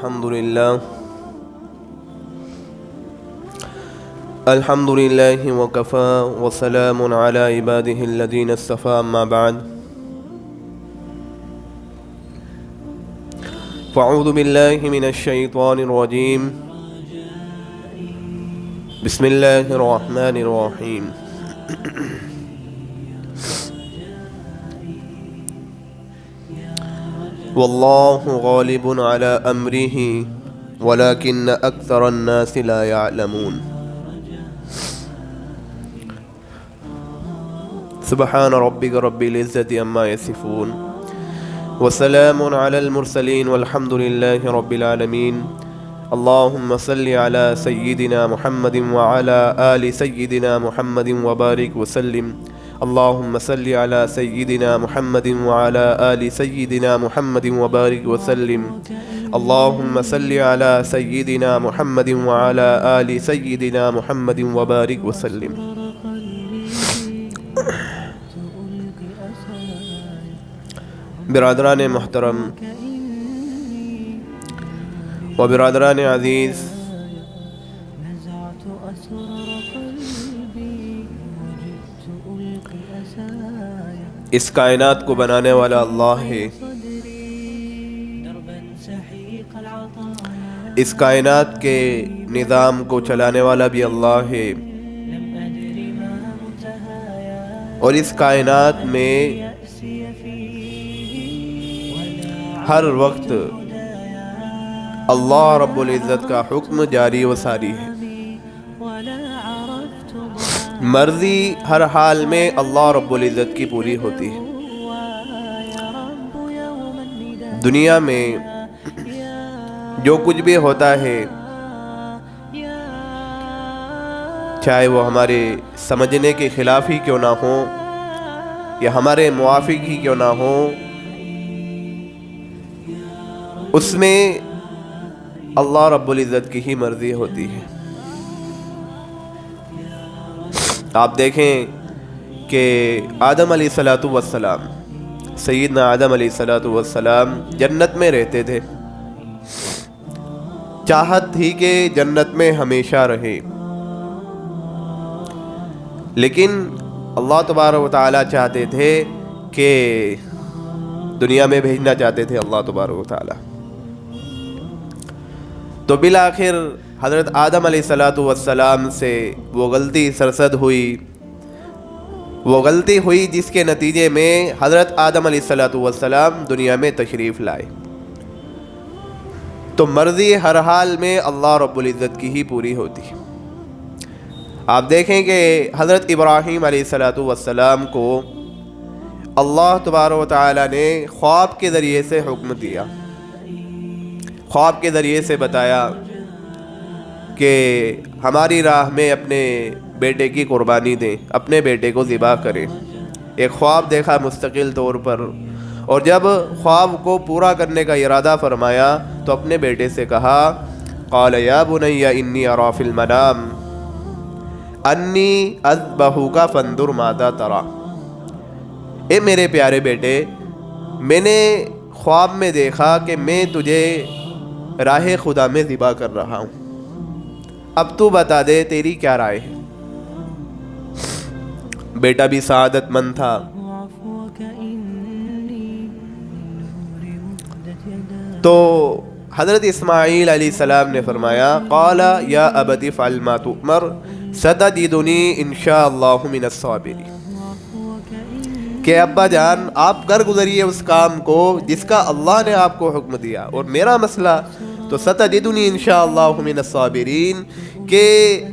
الحمد لله وكفى وسلام على عباده الذين اصطفى أما بعد فأعوذ بالله من الشيطان الرجيم بسم الله الرحمن الرحيم والله غالب على أمره ولكن أكثر الناس لا يعلمون سبحان ربك رب العزة عما يصفون وسلام على المرسلين والحمد لله رب العالمين اللهم صل على سيدنا محمد وعلى آل سيدنا محمد وبارك وسلم اللهم صل على سيدنا محمد وعلى آل سيدنا محمد وبارك وسلم اللهم صل على سيدنا محمد وعلى آل سيدنا محمد وبارك وسلم. برادران محترم و برادران عزیز، اس کائنات کو بنانے والا اللہ ہے، اس کائنات کے نظام کو چلانے والا بھی اللہ ہے، اور اس کائنات میں ہر وقت اللہ رب العزت کا حکم جاری و ساری ہے. مرضی ہر حال میں اللہ رب العزت کی پوری ہوتی ہے. دنیا میں جو کچھ بھی ہوتا ہے، چاہے وہ ہمارے سمجھنے کے خلاف ہی کیوں نہ ہو یا ہمارے موافق ہی کیوں نہ ہو، اس میں اللہ رب العزت کی ہی مرضی ہوتی ہے. آپ دیکھیں کہ آدم علیہ السلام، سیدنا آدم علیہ السلام جنت میں رہتے تھے، چاہت تھی کہ جنت میں ہمیشہ رہے، لیکن اللہ تبارک و تعالیٰ چاہتے تھے کہ دنیا میں بھیجنا چاہتے تھے اللہ تبارک و تعالیٰ. تو بالآخر حضرت آدم علیہ السلام سے وہ غلطی سرزد ہوئی جس کے نتیجے میں حضرت آدم علیہ السلام دنیا میں تشریف لائے. تو مرضی ہر حال میں اللہ رب العزت کی ہی پوری ہوتی ہے. آپ دیکھیں کہ حضرت ابراہیم علیہ السلام کو اللہ تبارک و تعالیٰ نے خواب کے ذریعے سے حکم دیا، خواب کے ذریعے سے بتایا کہ ہماری راہ میں اپنے بیٹے کی قربانی دیں، اپنے بیٹے کو ذبح کریں. ایک خواب دیکھا مستقل طور پر، اور جب خواب کو پورا کرنے کا ارادہ فرمایا تو اپنے بیٹے سے کہا قال یا بنی انی اری فی المنام انی اذبحک فانظر ماذا تری. اے میرے پیارے بیٹے، میں نے خواب میں دیکھا کہ میں تجھے راہ خدا میں ذبح کر رہا ہوں، اب تو بتا دے تیری کیا رائے ہے. بیٹا بھی سعادت مند تھا. تو حضرت اسماعیل علیہ السلام نے فرمایا قال یا ابت افعل ما تؤمر ستجدنی انشاء اللہ من الصابرین، کہ ابا جان آپ کر گزریے اس کام کو جس کا اللہ نے آپ کو حکم دیا، اور میرا مسئلہ تو ستجدنی انشاءاللہ من الصابرین، کہ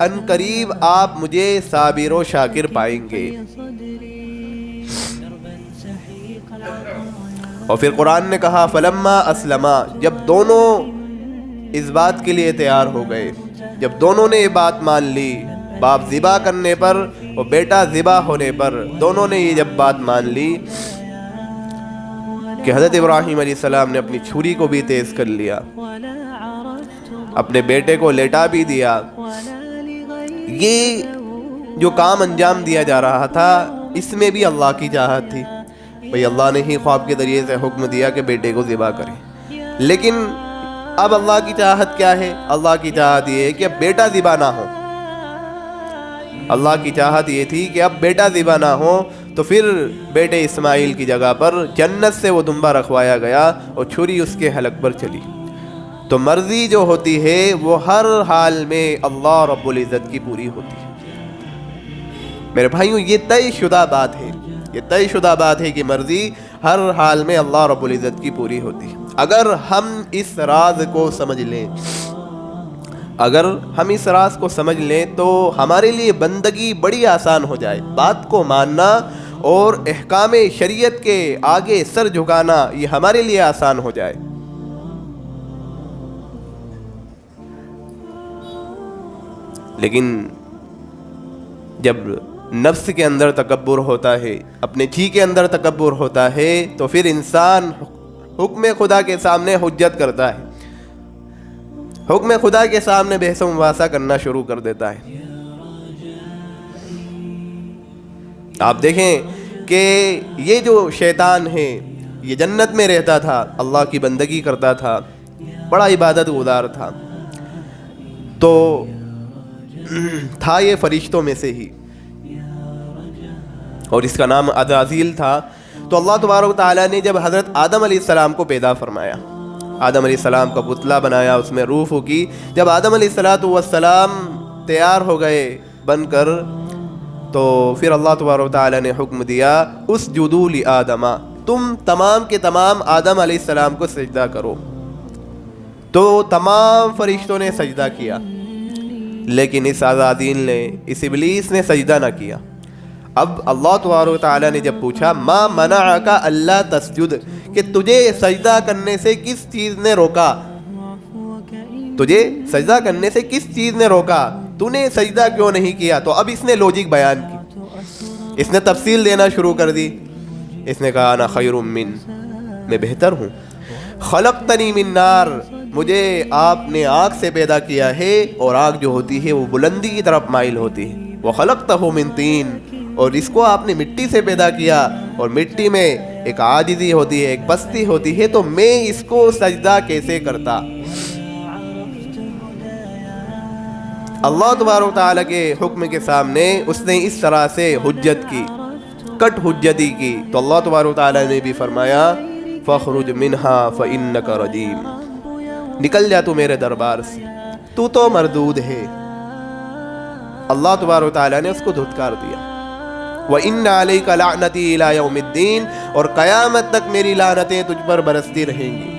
ان قریب آپ مجھے صابر و شاکر پائیں گے. اور پھر قرآن نے کہا فلما اسلما، جب دونوں اس بات کے لیے تیار ہو گئے، جب دونوں نے یہ بات مان لی، باپ ذبح کرنے پر اور بیٹا ذبح ہونے پر، دونوں نے یہ جب بات مان لی کہ حضرت ابراہیم علیہ السلام نے اپنی چھری کو بھی تیز کر لیا، اپنے بیٹے کو لیٹا بھی دیا. یہ جو کام انجام دیا جا رہا تھا اس میں بھی اللہ کی چاہت تھی. بھئی اللہ نے ہی خواب کے ذریعے سے حکم دیا کہ بیٹے کو ذبح کریں، لیکن اب اللہ کی چاہت کیا ہے؟ اللہ کی چاہت یہ ہے کہ اب بیٹا ذبح نہ ہو. اللہ کی چاہت یہ تھی کہ اب بیٹا ذبح نہ ہو، تو پھر بیٹے اسماعیل کی جگہ پر جنت سے وہ دمبا رکھوایا گیا اور چھری اس کے حلق پر چلی. تو مرضی جو ہوتی ہے وہ ہر حال میں اللہ رب العزت کی پوری ہوتی ہے. میرے بھائیوں، یہ طے شدہ بات ہے، یہ طے شدہ بات ہے کہ مرضی ہر حال میں اللہ رب العزت کی پوری ہوتی ہے. اگر ہم اس راز کو سمجھ لیں، اگر ہم اس راز کو سمجھ لیں تو ہمارے لیے بندگی بڑی آسان ہو جائے. بات کو ماننا اور احکام شریعت کے آگے سر جھکانا یہ ہمارے لیے آسان ہو جائے. لیکن جب نفس کے اندر تکبر ہوتا ہے، اپنے جی کے اندر تکبر ہوتا ہے، تو پھر انسان حکم خدا کے سامنے حجت کرتا ہے، حکم خدا کے سامنے بحث و مباحثہ کرنا شروع کر دیتا ہے. آپ دیکھیں کہ یہ جو شیطان ہے یہ جنت میں رہتا تھا، اللہ کی بندگی کرتا تھا، بڑا عبادت گزار تھا، تو تھا یہ فرشتوں میں سے ہی، اور اس کا نام عزازیل تھا. تو اللہ تبارک و تعالیٰ نے جب حضرت آدم علیہ السلام کو پیدا فرمایا، آدم علیہ السلام کا پتلا بنایا، اس میں روح کی، جب آدم علیہ السلام تیار ہو گئے بن کر، تو پھر اللہ تبارک و تعالیٰ نے حکم دیا اسجدوا لآدم، تم تمام کے تمام آدم علیہ السلام کو سجدہ کرو. تو تمام فرشتوں نے سجدہ کیا، لیکن اس عزازیل نے، اس ابلیس نے سجدہ نہ کیا. اب اللہ تبارک و تعالیٰ نے جب پوچھا ما منعک اللہ تسجد، کہ تجھے سجدہ کرنے سے کس چیز نے روکا، تجھے سجدہ کرنے سے کس چیز نے روکا، تو نے سجدہ کیوں نہیں کیا؟ تو اب اس نے لوجک بیان کی، اس نے تفصیل دینا شروع کر دی. اس نے کہا انا خیر من، میں بہتر ہوں، خلقتنی من نار، مجھے آپ نے آگ سے پیدا کیا ہے، اور آگ جو ہوتی ہے وہ بلندی کی طرف مائل ہوتی ہے. وخلقتہ من طین، اور اس کو آپ نے مٹی سے پیدا کیا، اور مٹی میں ایک عاجزی ہوتی ہے، ایک پستی ہوتی ہے، تو میں اس کو سجدہ کیسے کرتا؟ اللہ تبارک و تعالیٰ کے حکم کے سامنے اس نے اس طرح سے حجت کی، کٹ حجتی کی. تو اللہ تبارک و تعالیٰ نے بھی فرمایا فَاخْرُجْ مِنْهَا فَإِنَّكَ رَجِيمٌ، نکل جا تو میرے دربار سے، تو مردود ہے. اللہ تبارک و تعالیٰ نے اس کو دھتکار دیا. وَإِنَّ عَلَيْكَ لَعْنَتِي إِلَىٰ يَوْمِ الدِّينِ، اور قیامت تک میری لعنتیں تجھ پر برستی رہیں گی.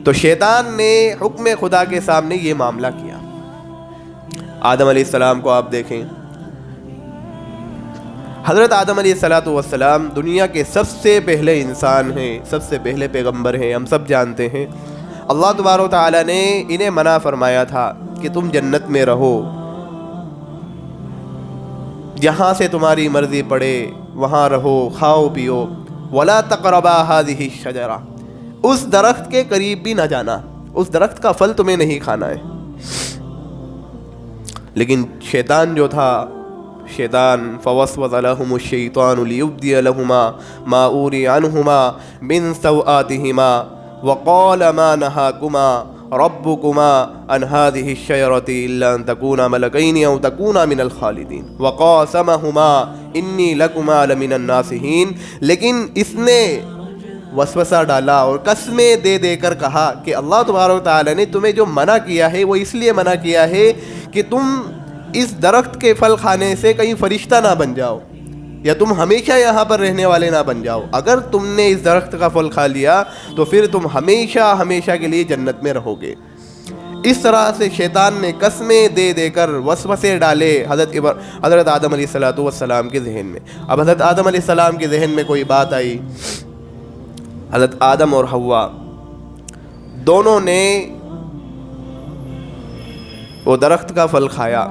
تو شیطان نے حکم خدا کے سامنے یہ معاملہ کیا. آدم علیہ السلام کو آپ دیکھیں، حضرت آدم علیہ السلام دنیا کے سب سے پہلے انسان ہیں، سب سے پہلے پیغمبر ہیں، ہم سب جانتے ہیں. اللہ تبارک و تعالیٰ نے انہیں منع فرمایا تھا کہ تم جنت میں رہو، جہاں سے تمہاری مرضی پڑے وہاں رہو، کھاؤ پیو. وَلَا تَقْرَبَا هَذِهِ الشَّجَرَةَ، اس درخت کے قریب بھی نہ جانا، اس درخت کا پھل تمہیں نہیں کھانا ہے. لیکن شیطان جو تھا، شیطان فوسوس لهم الشیطان لیبدی لهما ما اوری عنہما من سوآتہما وقال ما نہاکما ربکما عن هذه الشجرة الا ان تکونا ملکین او تکونا من الخالدین وقاسمہما انی لکما لمن الناصحین. لیکن اس نے وسوسہ ڈالا اور قسمیں دے دے کر کہا کہ اللہ تبارک و تعالیٰ نے تمہیں جو منع کیا ہے وہ اس لیے منع کیا ہے کہ تم اس درخت کے پھل کھانے سے کہیں فرشتہ نہ بن جاؤ، یا تم ہمیشہ یہاں پر رہنے والے نہ بن جاؤ. اگر تم نے اس درخت کا پھل کھا لیا تو پھر تم ہمیشہ ہمیشہ کے لیے جنت میں رہو گے. اس طرح سے شیطان نے قسمیں دے دے کر وسوسے ڈالے حضرت آدم علیہ السلام کے ذہن میں. اب حضرت آدم علیہ السلام کے ذہن میں کوئی بات آئی. حضرت آدم اور حوا دونوں نے وہ درخت کا پھل کھایا،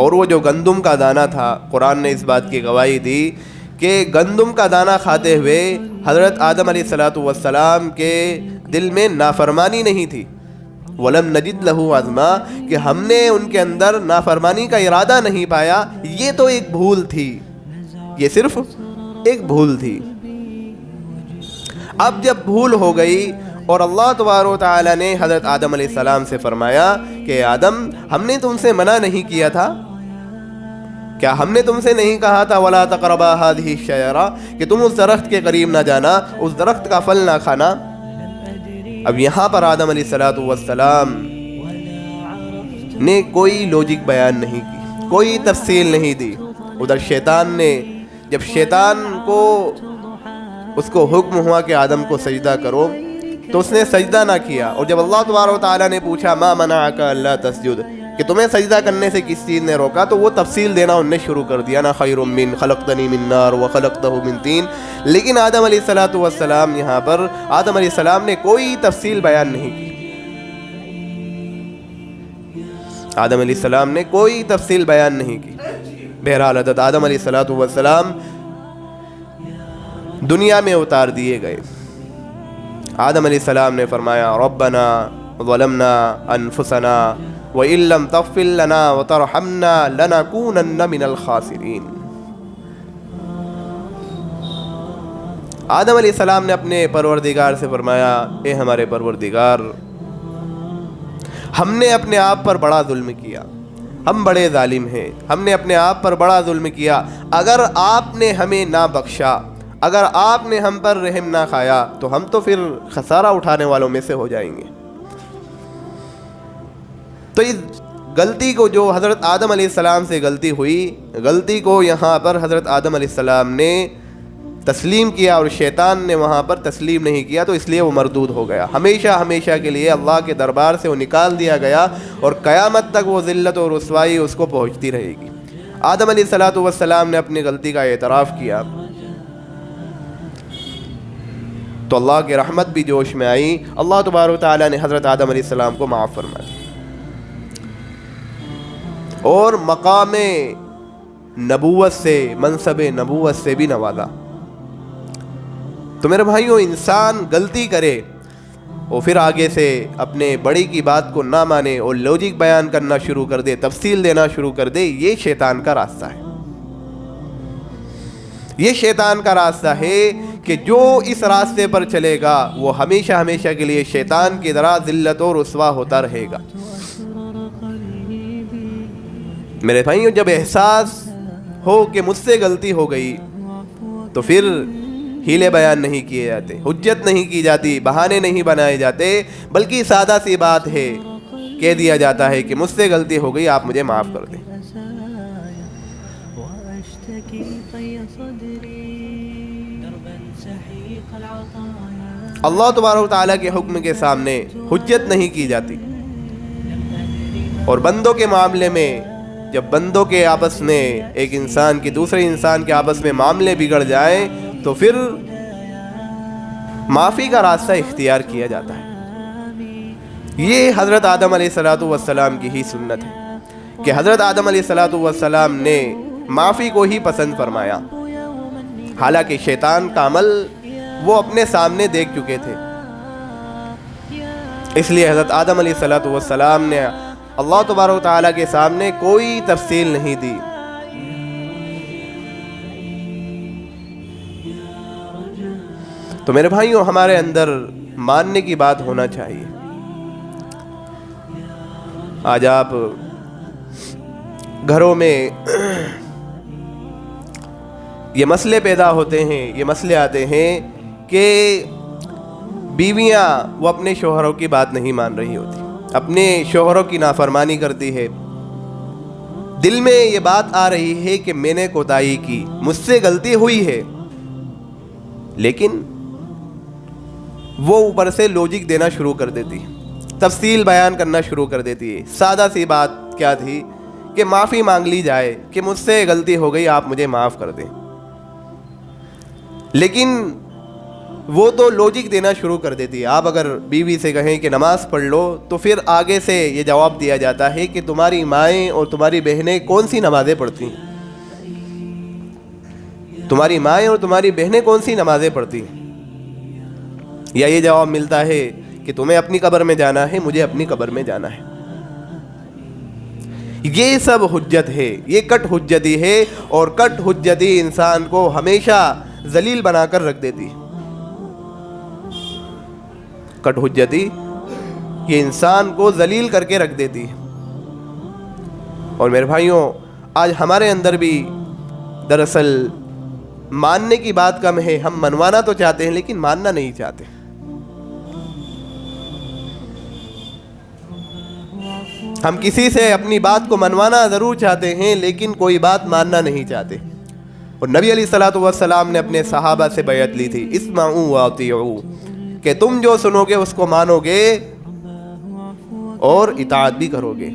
اور وہ جو گندم کا دانہ تھا، قرآن نے اس بات کی گواہی دی کہ گندم کا دانہ کھاتے ہوئے حضرت آدم علیہ السلام کے دل میں نافرمانی نہیں تھی. وَلَمْ نَجِدْ لَهُ عَزْمًا، کہ ہم نے ان کے اندر نافرمانی کا ارادہ نہیں پایا. یہ تو ایک بھول تھی، یہ صرف ایک بھول تھی. اب جب بھول ہو گئی اور اللہ تبارک و تعالیٰ نے حضرت آدم علیہ السلام سے فرمایا کہ آدم ہم نے تم سے منع نہیں کیا تھا کیا؟ ہم نے تم سے نہیں کہا تھا وَلَا تَقْرَبَا هَٰذِهِ الشَّجَرَةَ کہ تم اس درخت کے قریب نہ جانا، اس درخت کا پھل نہ کھانا؟ اب یہاں پر آدم علیہ السلام نے کوئی لوجک بیان نہیں کی، کوئی تفصیل نہیں دی. ادھر شیطان نے، جب شیطان کو اس کو حکم ہوا کہ آدم کو سجدہ کرو تو اس نے سجدہ نہ کیا. اور جب اللہ تبارک و تعالیٰ نے پوچھا ما منعک الا تسجد کہ تمہیں سجدہ کرنے سے کس چیز نے روکا، تو وہ تفصیل دینا انہوں نے شروع کر دیا، انا خیر من خلقتنی من نار وخلقتہ من طین. لیکن آدم علیہ السلام یہاں پر آدم علیہ السلام نے کوئی تفصیل بیان نہیں کی. آدم علیہ السلام نے کوئی تفصیل بیان نہیں کی. بہرحال حضرت آدم علیہ السلام دنیا میں اتار دیے گئے. آدم علیہ السلام نے فرمایا ربنا ظلمنا انفسنا وَإِن لَّمْ تَغْفِرْ لَنَا وَتَرْحَمْنَا لَنَكُونَنَّ مِنَ الْخَاسِرِينَ. آدم علیہ السلام نے اپنے پروردگار سے فرمایا اے ہمارے پروردگار، ہم نے اپنے آپ پر بڑا ظلم کیا، ہم بڑے ظالم ہیں، ہم نے اپنے آپ پر بڑا ظلم کیا. اگر آپ نے ہمیں نہ بخشا، اگر آپ نے ہم پر رحم نہ کھایا تو ہم تو پھر خسارہ اٹھانے والوں میں سے ہو جائیں گے. تو اس غلطی کو، جو حضرت آدم علیہ السلام سے غلطی ہوئی، غلطی کو یہاں پر حضرت آدم علیہ السلام نے تسلیم کیا اور شیطان نے وہاں پر تسلیم نہیں کیا، تو اس لیے وہ مردود ہو گیا. ہمیشہ ہمیشہ کے لیے اللہ کے دربار سے وہ نکال دیا گیا اور قیامت تک وہ ذلت اور رسوائی اس کو پہنچتی رہے گی. آدم علیہ السلام نے اپنی غلطی کا اعتراف کیا تو اللہ کی رحمت بھی جوش میں آئی. اللہ تبارک و تعالیٰ نے حضرت آدم علیہ السلام کو معاف فرمایا اور مقام نبوت سے، منصب نبوت سے بھی نوازا. تو میرے بھائیوں، انسان غلطی کرے اور پھر آگے سے اپنے بڑی کی بات کو نہ مانے اور لوجک بیان کرنا شروع کر دے، تفصیل دینا شروع کر دے، یہ شیطان کا راستہ ہے. یہ شیطان کا راستہ ہے کہ جو اس راستے پر چلے گا وہ ہمیشہ ہمیشہ کے لیے شیطان کی طرح ذلت و رسوا ہوتا رہے گا. میرے بھائیوں، جب احساس ہو کہ مجھ سے غلطی ہو گئی تو پھر ہیلے بیان نہیں کیے جاتے، حجت نہیں کی جاتی، بہانے نہیں بنائے جاتے، بلکہ سادہ سی بات ہے، کہہ دیا جاتا ہے کہ مجھ سے غلطی ہو گئی، آپ مجھے معاف کر دیں. اللہ تبارک و تعالیٰ کے حکم کے سامنے حجت نہیں کی جاتی. اور بندوں کے معاملے میں، جب بندوں کے آپس میں، ایک انسان کی دوسرے انسان کے آپس میں معاملے بگڑ جائیں تو پھر معافی کا راستہ اختیار کیا جاتا ہے. یہ حضرت آدم علیہ السلام کی ہی سنت ہے کہ حضرت آدم علیہ السلام نے معافی کو ہی پسند فرمایا. حالانکہ شیطان کا عمل وہ اپنے سامنے دیکھ چکے تھے، اس لیے حضرت آدم علیہ السلام نے اللہ تبارک و تعالیٰ کے سامنے کوئی تفصیل نہیں دی. تو میرے بھائیوں، ہمارے اندر ماننے کی بات ہونا چاہیے. آج آپ گھروں میں یہ مسئلے پیدا ہوتے ہیں، یہ مسئلے آتے ہیں کہ بیویاں وہ اپنے شوہروں کی بات نہیں مان رہی ہوتی، اپنے شوہروں کی نافرمانی کرتی ہے. دل میں یہ بات آ رہی ہے کہ میں نے کوتاہی کی، مجھ سے غلطی ہوئی ہے، لیکن وہ اوپر سے لوجک دینا شروع کر دیتی ہے، تفصیل بیان کرنا شروع کر دیتی ہے. سادہ سی بات کیا تھی کہ معافی مانگ لی جائے کہ مجھ سے غلطی ہو گئی، آپ مجھے معاف کر دیں. لیکن وہ تو لوجک دینا شروع کر دیتی ہے. آپ اگر بیوی سے کہیں کہ نماز پڑھ لو تو پھر آگے سے یہ جواب دیا جاتا ہے کہ تمہاری مائیں اور تمہاری بہنیں کون سی نمازیں پڑھتی ہیں؟ تمہاری مائیں اور تمہاری بہنیں کون سی نمازیں پڑھتی ہیں؟ یا یہ جواب ملتا ہے کہ تمہیں اپنی قبر میں جانا ہے، مجھے اپنی قبر میں جانا ہے. یہ سب حجت ہے، یہ کٹ حجتی ہے، اور کٹ حجتی انسان کو ہمیشہ ذلیل بنا کر رکھ دیتی ہے۔ کٹ حجتی یہ انسان کو ذلیل کر کے رکھ دیتی ہے۔ اور میرے بھائیوں، آج ہمارے اندر بھی دراصل ماننے کی بات کم ہے، ہم منوانا تو چاہتے ہیں لیکن ماننا نہیں چاہتے۔ ہم کسی سے اپنی بات کو منوانا ضرور چاہتے ہیں لیکن کوئی بات ماننا نہیں چاہتے۔ اور نبی علیہ الصلوۃ والسلام نے اپنے صحابہ سے بیعت لی تھی، اسمعوا واطیعوا، کہ تم جو سنو گے اس کو مانو گے اور اطاعت بھی کرو گے۔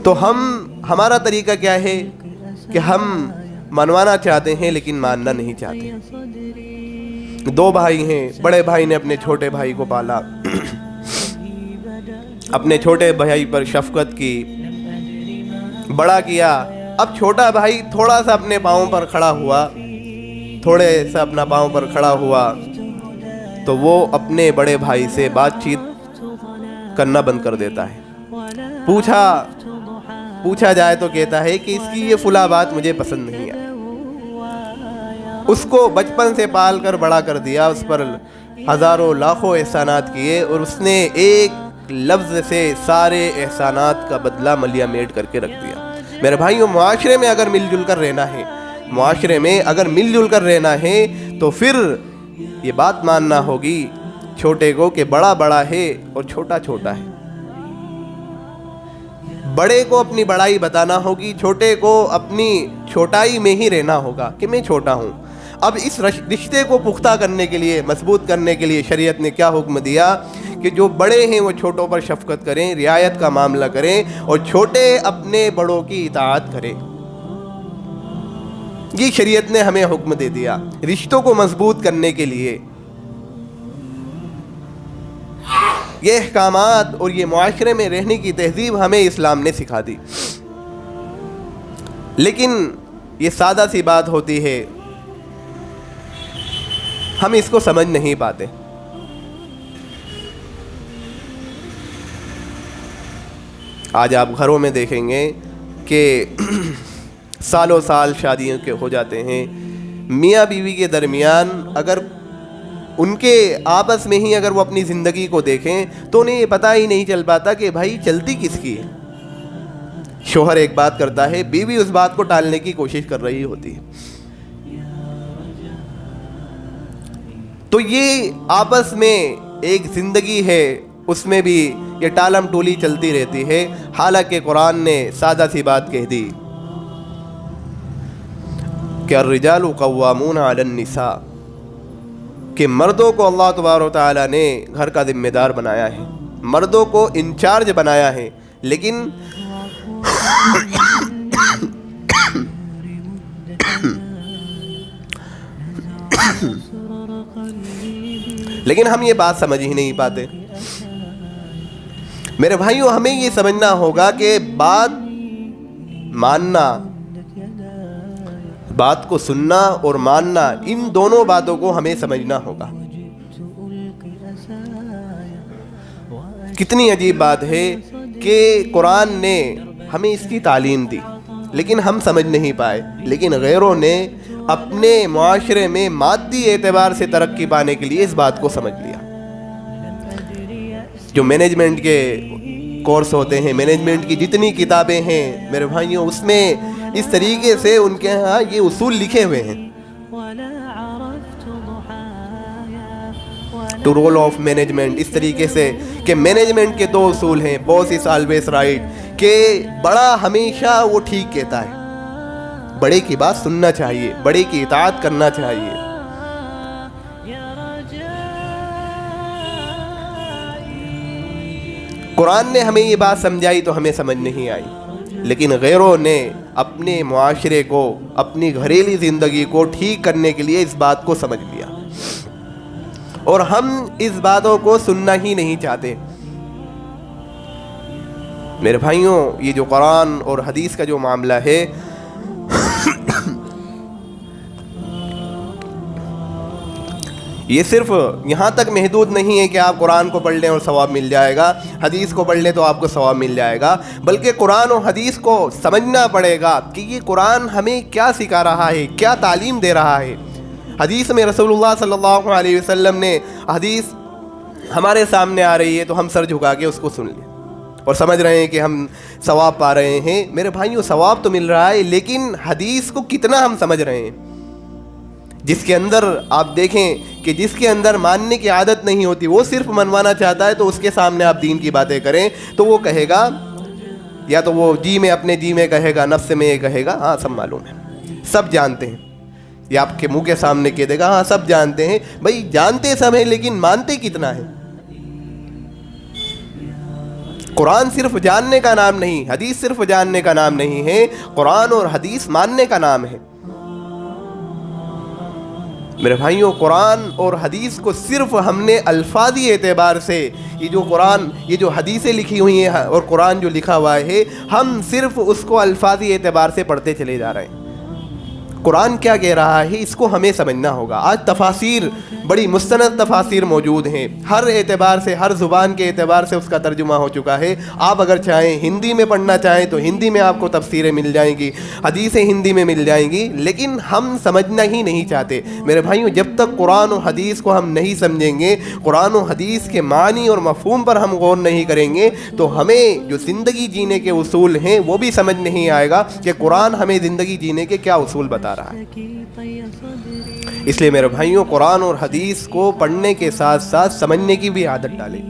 تو ہمارا طریقہ کیا ہے کہ ہم منوانا چاہتے ہیں لیکن ماننا نہیں چاہتے۔ دو بھائی ہیں، بڑے بھائی نے اپنے چھوٹے بھائی کو پالا، اپنے چھوٹے بھائی پر شفقت کی، بڑا کیا۔ اب چھوٹا بھائی تھوڑا سا اپنے پاؤں پر کھڑا ہوا، تھوڑے سا اپنا پاؤں پر کھڑا ہوا تو وہ اپنے بڑے بھائی سے بات چیت کرنا بند کر دیتا ہے۔ پوچھا جائے تو کہتا ہے کہ اس کی یہ فلاں بات مجھے پسند نہیں آئی۔ اس کو بچپن سے پال کر بڑا کر دیا، اس پر ہزاروں لاکھوں احسانات کیے اور اس نے ایک لفظ سے سارے احسانات کا بدلہ ملیا میٹ کر کے رکھ دیا۔ میرے بھائیوں، معاشرے میں اگر مل جل کر رہنا ہے تو پھر یہ بات ماننا ہوگی چھوٹے کو کہ بڑا بڑا ہے اور چھوٹا چھوٹا ہے۔ بڑے کو اپنی بڑائی بتانا ہوگی، چھوٹے کو اپنی چھوٹائی میں ہی رہنا ہوگا کہ میں چھوٹا ہوں۔ اب اس رشتے کو پختہ کرنے کے لیے، مضبوط کرنے کے لیے شریعت نے کیا حکم دیا کہ جو بڑے ہیں وہ چھوٹوں پر شفقت کریں، رعایت کا معاملہ کریں، اور چھوٹے اپنے بڑوں کی اطاعت کریں۔ یہ شریعت نے ہمیں حکم دے دیا رشتوں کو مضبوط کرنے کے لیے۔ یہ احکامات اور یہ معاشرے میں رہنے کی تہذیب ہمیں اسلام نے سکھا دی، لیکن یہ سادہ سی بات ہوتی ہے، ہم اس کو سمجھ نہیں پاتے۔ آج آپ گھروں میں دیکھیں گے کہ سالوں سال شادیوں کے ہو جاتے ہیں، میاں بیوی کے درمیان اگر ان کے آپس میں ہی اگر وہ اپنی زندگی کو دیکھیں تو انہیں یہ پتہ ہی نہیں چل پاتا کہ بھائی چلتی کس کی ہے۔ شوہر ایک بات کرتا ہے، بیوی اس بات کو ٹالنے کی کوشش کر رہی ہوتی ہے۔ تو یہ آپس میں ایک زندگی ہے، اس میں بھی یہ ٹالم ٹولی چلتی رہتی ہے، حالانکہ قرآن نے سادہ سی بات کہہ دی کہ الرجال قوامون علی النساء، کہ مردوں کو اللہ تبارک و تعالیٰ نے گھر کا ذمہ دار بنایا ہے، مردوں کو انچارج بنایا ہے، لیکن ہم یہ بات سمجھ ہی نہیں پاتے۔ میرے بھائیوں، ہمیں یہ سمجھنا ہوگا کہ بات ماننا، بات کو سننا اور ماننا، ان دونوں باتوں کو ہمیں سمجھنا ہوگا۔ کتنی عجیب بات ہے کہ قرآن نے ہمیں اس کی تعلیم دی لیکن ہم سمجھ نہیں پائے، لیکن غیروں نے اپنے معاشرے میں مادی اعتبار سے ترقی پانے کے لیے اس بات کو سمجھ لیا۔ جو مینجمنٹ کے کورس ہوتے ہیں، مینجمنٹ کی جتنی کتابیں ہیں میرے بھائیوں، اس میں اس طریقے سے ان کے ہاں یہ اصول لکھے ہوئے ہیں۔ ٹو رول آف مینجمنٹ، اس طریقے سے کہ مینجمنٹ کے دو اصول ہیں، باس از آلویز رائٹ، کہ بڑا ہمیشہ وہ ٹھیک کہتا ہے، بڑے کی بات سننا چاہیے، بڑے کی اطاعت کرنا چاہیے۔ قرآن نے ہمیں یہ بات سمجھائی تو ہمیں سمجھ نہیں آئی، لیکن غیروں نے اپنے معاشرے کو، اپنی گھریلو زندگی کو ٹھیک کرنے کے لیے اس بات کو سمجھ لیا، اور ہم اس باتوں کو سننا ہی نہیں چاہتے۔ میرے بھائیوں، یہ جو قرآن اور حدیث کا جو معاملہ ہے، یہ صرف یہاں تک محدود نہیں ہے کہ آپ قرآن کو پڑھ لیں اور ثواب مل جائے گا، حدیث کو پڑھ لیں تو آپ کو ثواب مل جائے گا، بلکہ قرآن اور حدیث کو سمجھنا پڑے گا کہ یہ قرآن ہمیں کیا سکھا رہا ہے، کیا تعلیم دے رہا ہے۔ حدیث میں رسول اللہ صلی اللہ علیہ وسلم نے حدیث ہمارے سامنے آ رہی ہے تو ہم سر جھکا کے اس کو سن لیں اور سمجھ رہے ہیں کہ ہم ثواب پا رہے ہیں۔ میرے بھائیوں، ثواب تو مل رہا ہے، لیکن حدیث کو کتنا ہم سمجھ رہے ہیں؟ جس کے اندر آپ دیکھیں کہ جس کے اندر ماننے کی عادت نہیں ہوتی، وہ صرف منوانا چاہتا ہے، تو اس کے سامنے آپ دین کی باتیں کریں تو وہ کہے گا، یا تو وہ جی میں اپنے جی میں کہے گا، نفس میں یہ کہے گا ہاں سب معلوم ہے، سب جانتے ہیں، یا آپ کے منہ کے سامنے کہہ دے گا ہاں سب جانتے ہیں۔ بھائی جانتے سب ہیں لیکن مانتے کتنا ہے؟ قرآن صرف جاننے کا نام نہیں، حدیث صرف جاننے کا نام نہیں ہے، قرآن اور حدیث ماننے کا نام ہے۔ میرے بھائیوں، قرآن اور حدیث کو صرف ہم نے الفاظی اعتبار سے، یہ جو قرآن، یہ جو حدیثیں لکھی ہوئی ہیں اور قرآن جو لکھا ہوا ہے، ہم صرف اس کو الفاظی اعتبار سے پڑھتے چلے جا رہے ہیں۔ قرآن کیا کہہ رہا ہے اس کو ہمیں سمجھنا ہوگا۔ آج تفاسیر، بڑی مستند تفاسیر موجود ہیں، ہر اعتبار سے، ہر زبان کے اعتبار سے اس کا ترجمہ ہو چکا ہے۔ آپ اگر چاہیں ہندی میں پڑھنا چاہیں تو ہندی میں آپ کو تفسیریں مل جائیں گی، حدیثیں ہندی میں مل جائیں گی، لیکن ہم سمجھنا ہی نہیں چاہتے۔ میرے بھائیوں، جب تک قرآن و حدیث کو ہم نہیں سمجھیں گے، قرآن و حدیث کے معنی اور مفہوم پر ہم غور نہیں کریں گے، تو ہمیں جو زندگی جینے کے اصول ہیں وہ بھی سمجھ نہیں آئے گا کہ قرآن ہمیں زندگی جینے کے کیا اصول بتا رہا ہے۔ اس لیے میرے بھائیوں، قرآن اور حدیث کو پڑھنے کے ساتھ ساتھ سمجھنے کی بھی عادت ڈالیں۔